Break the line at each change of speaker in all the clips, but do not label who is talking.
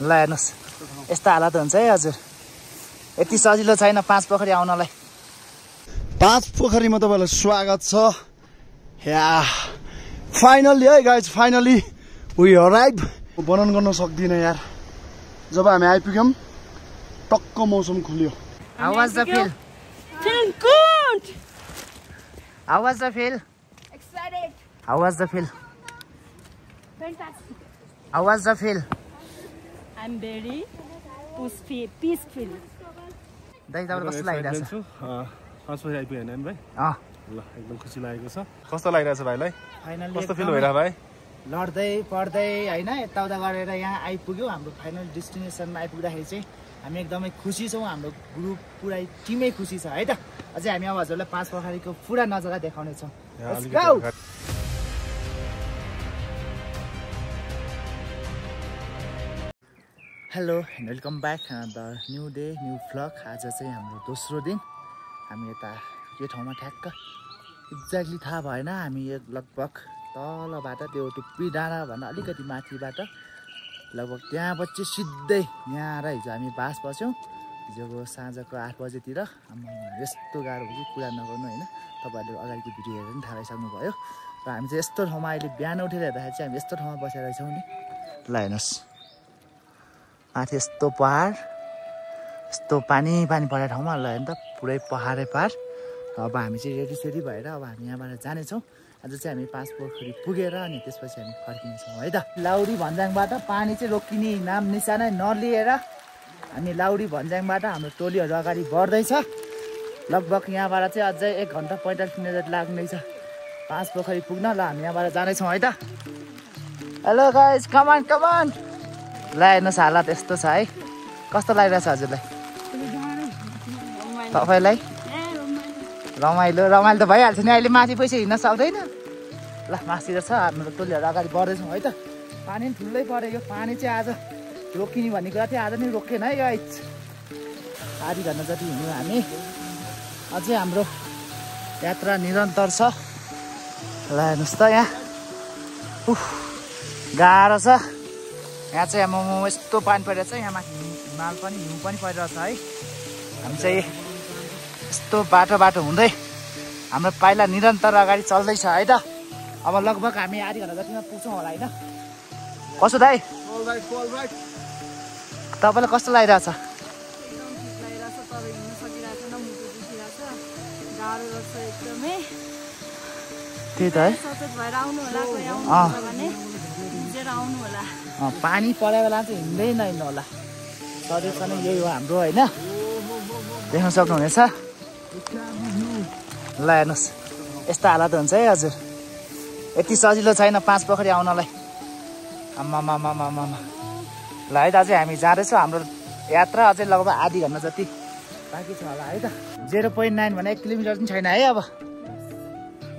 ल हेर्नुहोस् यस्तो हालत हुन्छ है हजुर यति सजिलो छैन पाँच पोखरी आउनलाई
पाँच पोखरीमा तपाईलाई स्वागत छ या फाइनली है गाइज फाइनली वी अराइभ वर्णन गर्न सक्दिनँ यार जब हामी आइपुग्यौं टक्क मौसम खुल्यो
How was the feel?
Feeling good.
How was the feel?
Excited.
How was the feel?
Fantastic.
How was the feel?
I'm very peaceful.
दाइ तपाईलाई कस्तो लागिरहेछ
पाँच बजे आइपुग्यो होइन भाइ
अँ
ल एकदम खुसी लागेको छ कस्तो लागिरहेछ भाइलाई
फाइनली
कस्तो फिल भइरहेको भाइ
लड्दै पढ्दै हैन यताउता गरेर यहाँ आइपुग्यो हाम्रो फाइनल डेस्टिनेसनमा आइपुग्दाखेरि चाहिँ हामी एकदमै खुसी छौँ हाम्रो ग्रुप पुरै टिमै खुसी छ है त अझै हामी अब हजुरलाई पाँच पोखरीको पुरा नजारा देखाउने छौँ let's go hello and welcome back the new day new vlog आज चाहिँ हाम्रो दोस्रो दिन हामी यता यो ठाउँमा ठ्याक्क एक्ज्याक्टली थाहा भएन हामी लगभग तलबाट त्यो टुप्पी डाँडा भन्दा अलिकति माथिबाट लगभग त्यहाँपछि सिधै यहाँ र हिजो हामी बास बस्यौँ हिजोको साँझको 8 बजेतिर यस्तो गाह्रो हो कि कुरा नगर्नु होइन तपाईँहरूले अगाडिको भिडियो हेरेर पनि थाहा पाइसक्नुभयो र हामी चाहिँ यस्तो ठाउँमा अहिले बिहान उठेर हेर्दाखेरि चाहिँ हामी यस्तो ठाउँमा बसेर रहेछौँ नि ल हेर्नुहोस् माथि यस्तो पहाड यस्तो पानी परेको ठाउँमा ल हेर्नु त पुरै पहाडै पहाड अब हामी चाहिँ रेडी भएर अब हामी यहाँबाट जानेछौँ आज चाहिँ हामी पाँच पोखरी पुगेर अनि त्यसपछि हामी फर्किनेछौँ है त लाउडी भन्ज्याङबाट पानी चाहिँ रोकिने नाम निशानै नलिएर हामी लाउडी भन्ज्याङबाट हाम्रो टोलीहरू अगाडि बढ्दैछ लगभग यहाँबाट चाहिँ अझै 1 घन्टा 45 मिनट लाग्नेछ पाँच पोखरी पुग्न ल हामी यहाँबाट जानेछौँ है त हेलो गाइज कमान ल हेर्नुहोस् हालत यस्तो छ है कस्तो लागिरहेछ हजुरलाई तपाईँलाई रमाइलो त भइहाल्छ नि अहिले माथि पैसा हिँड्न सक्दैन ल माथि छ हाम्रो टोलीहरू अगाडि बढ्दैछौँ है त पानी पनि ठुलै पऱ्यो यो पानी चाहिँ आज रोकिने भन्ने कुरा थियो आज नि रोकेन है गाइज आधी घन्टा जति हिँड्यौँ हामी अझै हाम्रो यात्रा निरन्तर छ ल हेर्नुहोस् त यहाँ गाह्रो छ यहाँ चाहिँ म यस्तो पानी परिरहेको छ यहाँ माथि हिमाल पनि हिउँ पनि परिरहेको छ है हामी चाहिँ यस्तो बाटो हुँदै हाम्रो पाइला निरन्तर अगाडि चल्दैछ है त अब लगभग हामी आधी घन्टा जतिमा पुग्छौँ होला होइन कसो दाइ तपाईँलाई कस्तो लागिरहेछ त्यही त है पानी परेको बेला चाहिँ हिँड्दै नहिँड्नु होला सजेसन यही हो हाम्रो होइन देख्न सक्नुहुनेछ ल हेर्नुहोस् यस्तो हालत हुन्छ है हजुर यति सजिलो छैन पाँच पोखरी आउनलाई आम्मामामामामा ल है त अझै हामी जाँदैछौँ हाम्रो यात्रा अझै लगभग आधी घन्टा जति बाँकी छ होला है त 0.9 भने 1 किलोमिटर पनि छैन है अब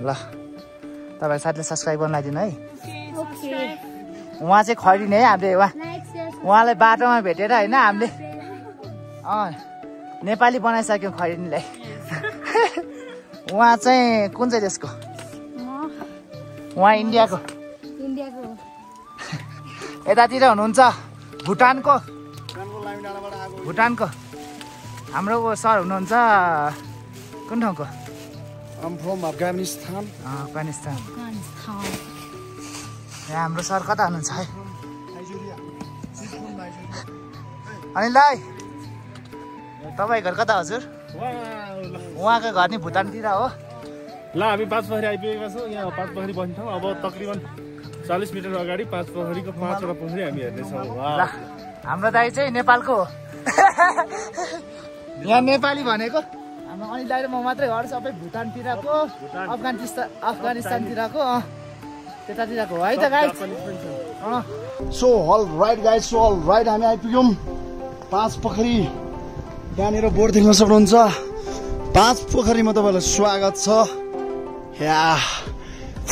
ल तपाईँको साथीले सब्सक्राइब गर्न लगाइदिनु है उहाँ चाहिँ खरिने है हामीले उहाँलाई बाटोमा भेटेर होइन हामीले नेपाली बनाइसक्यौँ खरिनीलाई उहाँ चाहिँ कुन चाहिँ देशको उहाँ इन्डियाको यतातिर हुनुहुन्छ भुटानको हाम्रो सर हुनुहुन्छ कुन ठाउँको अफगानिस्तान यहाँ हाम्रो सर कता हुनुहुन्छ है अनि ल तपाईँ घर कता हजुर उहाँको घर नि भुटानतिर हो
ल हामी पाँच पोखरी आइपुगेका छौँ यहाँ पाँच पोखरी बस्छौँ अब तकरिबन 40 मिटर अगाडि पाँच पोखरीको 5वटा पोखरी हामी हेर्नेछौँ
ल हाम्रो दाइ चाहिँ नेपालको हो यहाँ नेपाली भनेको हाम्रो अनिल दाइ र म मात्रै घर सबै भुटानतिरको अफगानिस्तानतिरको त्यतातिरको है त guys
so all right guys so all right हामी आइपुग्यौँ पाँच पोखरी त्यहाँनिर बोर्ड देख्न सक्नुहुन्छ पाँच पोखरीमा तपाईँलाई स्वागत छ या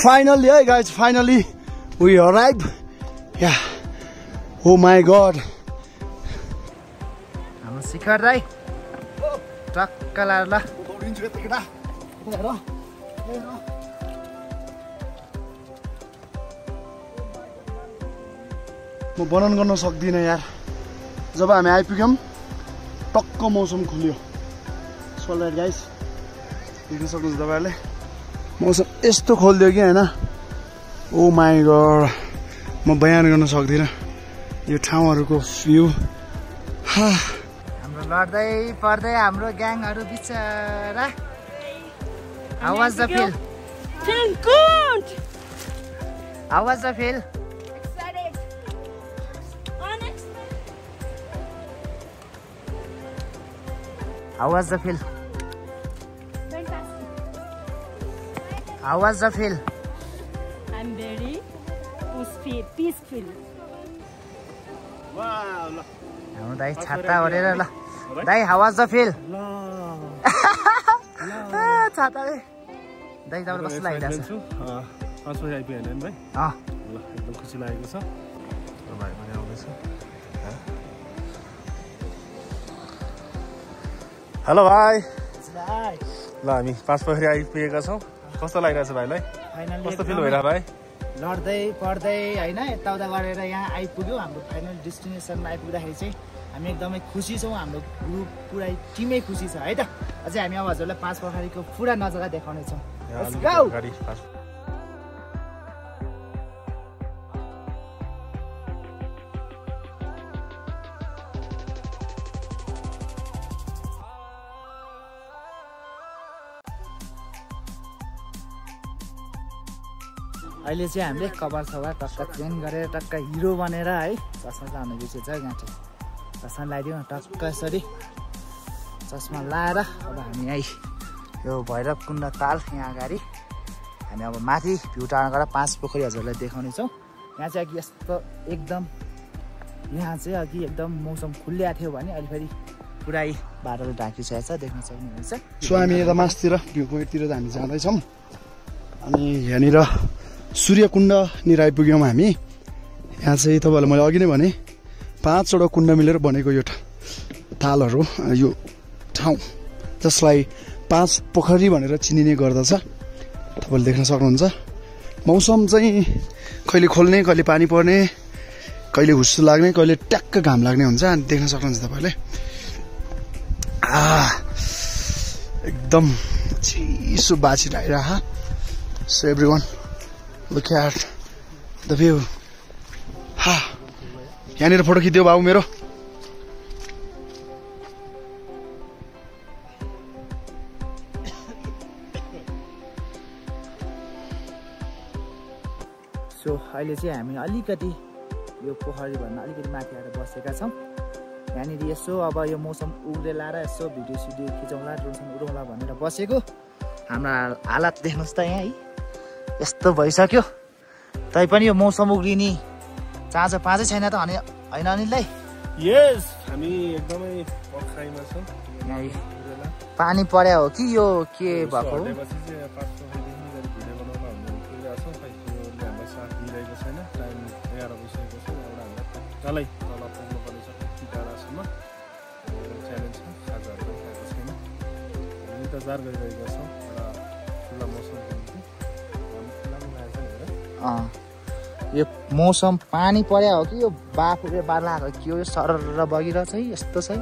फाइनली है guys finally we arrive yeah oh my god
हाम्रो शिखर दाइ टक्क लाएर ल
म वर्णन गर्न सक्दिनँ यार जब हामी आइपुग्यौँ टक्क मौसम खुल्यो। सो राइट गाइस, देख्न सक्नुहुन्छ तपाईँहरूले मौसम यस्तो खोलिदियो कि होइन, ओ माई गॉड, म बयान गर्न सक्दिनँ यो ठाउँहरूको भ्यू।
हाम्रो लड्दै पर्दै हाम्रो ग्याङहरू बिचरा। How was the feel?
Feeling good.
How was the feel?
Excited. Unexpected.
How was the feel?
Fantastic.
How was the feel?
I'm very peaceful.
वाह ल
हाम्रो दाइ छाता ओढेर ल। दाइ how was the feel? छाताले दाइ तपाईँलाई कस्तो लागिरहेको छ?
5 बजे आइपुग्यो होइन भाइ? ल एकदम खुसी लागेको छ। भाइ पनि आउँदैछ। हेलो भाइ। ल हामी 5 पोखरी आइपुगेका छौँ। कस्तो लागिरहेछ भाइलाई? कस्तो फिल भइरहेको भाइ?
लड्दै पर्दै होइन यताउता गरेर यहाँ आइपुग्यो। हाम्रो फाइनल डेस्टिनेसनमा आइपुग्दाखेरि चाहिँ हामी एकदमै खुसी छौँ। हाम्रो ग्रुप पुरै टिमै खुसी छ है त। अझै हामी अब हजुरलाई 5 पोखरीको पुरा नजारा देखाउनेछौँ। Let's go! अहिले चाहिँ हामीले कपाल सवार टक्क चेन्ज गरेर टक्क हिरो बनेर है चस्मा लाउनु बिर्सेछ यहाँ चाहिँ। चस्मा लगाइदिउँ न टक्क यसरी चस्मा लाएर अब हामी यहीँ यो भैरवकुण्ड ताल यहाँ अगाडि हामी अब माथि भ्यू टावर गएर 5 पोखरी हजुरलाई देखाउनेछौँ। यहाँ चाहिँ अघि यस्तो एकदम यहाँ चाहिँ अघि एकदम मौसम खुलिएको थियो भने अहिले फेरि पुरै बाटोले ढाकिसकेको छ, देख्न सक्नुहुनेछ।
सो हामी यता मासतिर भ्यू पोइन्टतिर हामी जाँदैछौँ। अनि यहाँनिर सूर्यकुण्डनिर आइपुग्यौँ हामी। यहाँ चाहिँ तपाईँहरूलाई मैले अघि नै भने 5वटा कुण्ड मिलेर बनेको यो तालहरू, यो ठाउँ जसलाई 5 पोखरी भनेर चिनिने गर्दछ। तपाईँले देख्न सक्नुहुन्छ मौसम चाहिँ कहिले खोल्ने, कहिले पानी पर्ने, कहिले हुस्सु लाग्ने, कहिले ट्याक्क घाम लाग्ने हुन्छ। अनि देख्न सक्नुहुन्छ तपाईँले एकदम चिसो बाछी आइरह। So everyone look at the view. यहाँनिर फोटो खिच्दियो बाबु मेरो।
सो अहिले चाहिँ हामी अलिकति यो पोखरी भन्दा अलिकति माथि आएर बसेका छौँ। यहाँनिर यसो अब यो मौसम उग्रेलाएर यसो भिडियो सिडियो खिचौँला, ड्रोनसँग उडौँला भनेर बसेको। हाम्रो हालत देख्नुहोस् त यहाँ है, यस्तो भइसक्यो। तैपनि यो मौसम उग्रिने चाँजो पाँचै छैन त होइन अनिललाई?
यस, हामी एकदमै पर्खाइमा छौँ।
यहाँ पानी पर्या हो कि यो के भएको हो?
तलै तल पुग्नुपर्नेछ कति टाढासम्म च्यालेन्ज छ। साझाहरू पनि आएको छैन, इन्तजार गरिरहेका छौँ र खुल्ला मौसमको निम्ति।
यो मौसम पानी पर्या हो कि यो बाफुले बार्ला हो कि यो सरर बगिरहेछ है, यस्तो छ।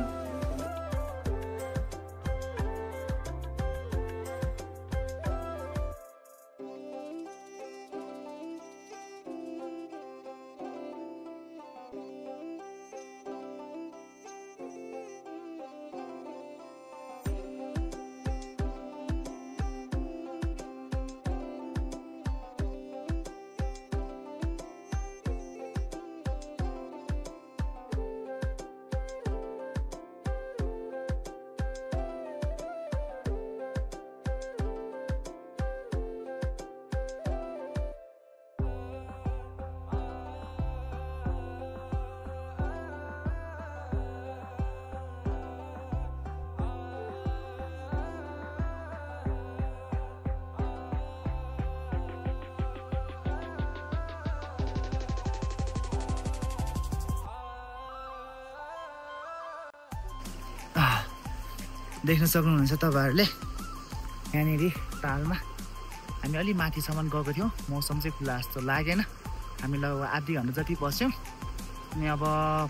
देख्न सक्नुहुन्छ तपाईँहरूले यहाँनिर तालमा हामी अलि माथिसम्म गएको थियौँ। मौसम चाहिँ खुला जस्तो लागेन। हामी लगभग आधी घन्टा जति बस्यौँ। अनि अब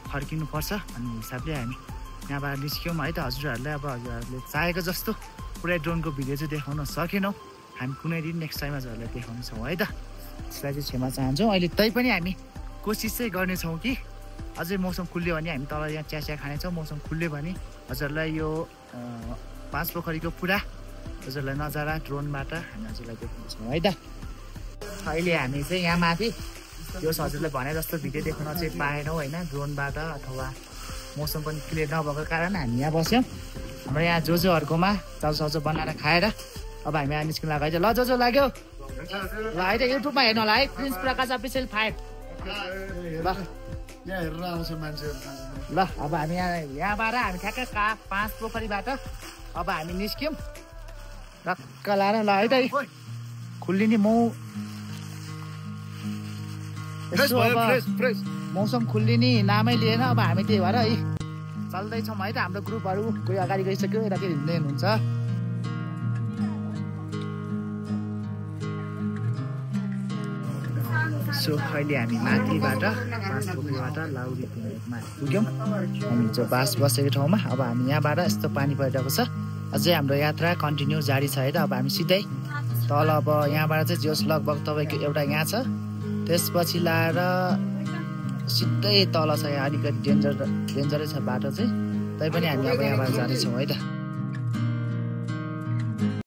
फर्किनुपर्छ भन्ने हिसाबले हामी यहाँबाट निस्क्यौँ है त। हजुरहरूलाई अब हजुरहरूले चाहेको जस्तो पुरै ड्रोनको भिडियो चाहिँ देखाउन सकेनौँ। हामी कुनै दिन नेक्स्ट टाइम हजुरहरूलाई देखाउनेछौँ है त। त्यसलाई चाहिँ क्षमा चाहन्छौँ। अहिले तैपनि हामी कोसिस चाहिँ गर्नेछौँ कि अझै मौसम खुल्यो भने हामी तल यहाँ चिया खानेछौँ। मौसम खुल्यो भने हजुरलाई यो 5 पोखरीको पुरा हजुरलाई नजारा ड्रोनबाट हामी हजुरलाई देखाउनेछौँ है त। अहिले हामी चाहिँ यहाँ माथि यो हजुरलाई भने जस्तो भिडियो देखाउन चाहिँ पाएनौँ होइन, ड्रोनबाट अथवा मौसम पनि क्लियर नभएको कारण हामी यहाँ बस्यौँ। हाम्रो यहाँ जोजोहरूकोमा चाउचाउचो बनाएर खाएर अब हामी यहाँ निस्किनु लाग्यो है त। ल जो लाग्यो ल है त, युट्युबमा हेर्नु होला है, प्रिन्स प्रकाश अफिसियल 5। ल
यहाँ हेरेर आउँछ मान्छेहरू।
ल अब हामी यहाँबाट हामी ठ्याक्कै 5 पोखरीबाट अब हामी निस्क्यौँ रक्क लाएर। ल है त खुल्लिने मौसम खुल्लिने नामै लिएन। अब हामी त्यही भएर है चल्दैछौँ है त। हाम्रो ग्रुपहरू कोही अगाडि गइसक्यो, यता फेरि हिँड्दै हुनुहुन्छ। सो अहिले हामी माथिबाट 5 पोखरीबाट लाउरी पिङमा पुग्यौँ। हामी जो बास बसेको ठाउँमा अब हामी यहाँबाट यस्तो पानी परिरहेको छ। अझै हाम्रो यात्रा कन्टिन्यू जारी छ है त। अब हामी सिधै तल अब यहाँबाट चाहिँ जोस लगभग तपाईँको एउटा यहाँ छ, त्यसपछि लाएर सिधै तल छ। यहाँ अलिकति डेन्जरै छ बाटो चाहिँ, तैपनि हामी अब यहाँबाट जाँदैछौँ है त।